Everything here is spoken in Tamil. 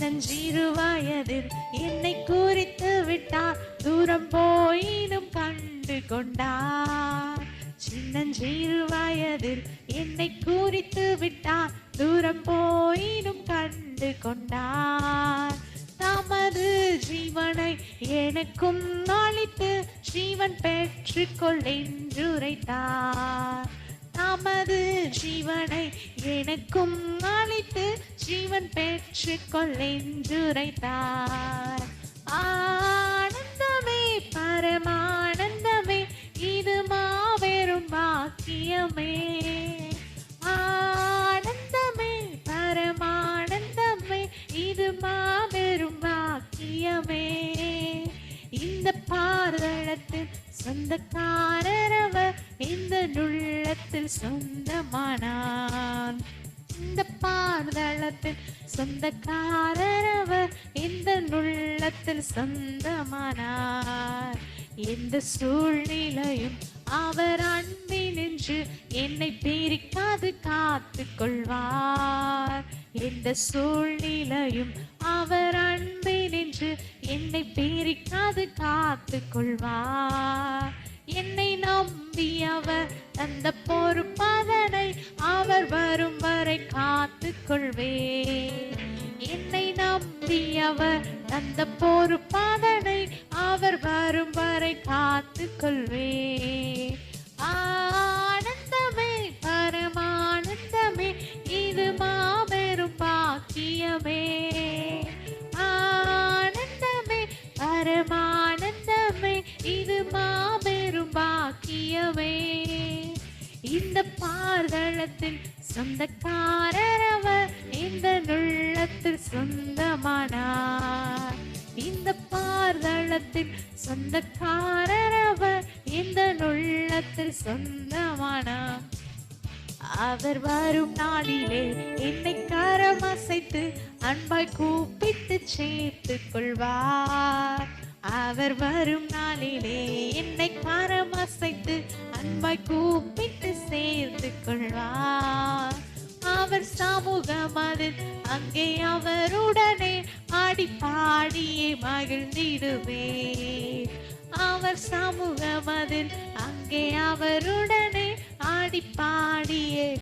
சின்னஞ்சிறு வயதில் என்னை குறித்து விட்டார், தூரம் போயினும் கண்டு கொண்டார். சின்னஞ்சிறு வயதில் என்னை குறித்து விட்டார், தூரம் போயினும் கண்டு கொண்டார். தமது ஜீவனை எனக்கும் அளித்து ஜீவன் பெற்றுக்கொள் என்று உரைத்தார். தமது ஜீவனை எனக்கும் அளித்து ஜீவன் பெற்றுக்கொள் என்று உரைத்தார். ஆனந்தமே பரமானந்தமே, இது மாபெரும் பாக்கியமே. ஆனந்தமே பரமானந்தமே, இது மாபெரும் பாக்கியமே. இந்த பாதளத்தில் சொந்தக்காரரவர், இந்த உள்ளத்தில் சொந்தமானான். இந்த பாதளத்தில் சொந்தக்காரரவர், இந்த உள்ளத்தில் சொந்தமானார். எந்த சூழ்நிலையும் அவர் அன்பினின்று என்னை பிரிக்காது காத்து கொள்வார். எந்த சூழ்நிலையும் அவர் அன்பினின்று என்னை பிரிக்காது காத்து கொள்வார். என்னை நம்பி அவர் தந்த பொறுப்பதனை அவர் வரும் வரை காத்து கொள்வேன். என்னை நம்பி அவர் தந்த பொறுப்பதனை அவர் வரும் வரை காத்து கொள்வேன். ஆனந்தமே பரமானந்தமே, இது மாபெரும் பாக்கியமே. ஆனந்தமே பரமானந்தமே, இது மாபெரும் பாக்கியமே. இந்த பாதளத்தில் சொந்தக்காரரவர், இந்த உள்ளத்தில் சொந்தமானார். இந்த பாதளத்தில் சொந்தக்காரரவர், இந்த உள்ளத்தில் சொந்தமானார். அவர் வரும் நாளிலே என்னை கரம் அசைத்து அன்பாய் கூப்பிட்டு சேர்த்து கொள்வார். அவர் வரும் நாளிலே என்னை கரம் அசைத்து அன்பாய் கூப்பிட்டு சேர்த்து கொள்வார். அவர் சமூகமதில் அங்கே அவருடனே ஆடி பாடியே மகிழ்ந்திடுவேன். அவர் சமூகமதில் அங்கே அவருடனே ஆடி பாடியே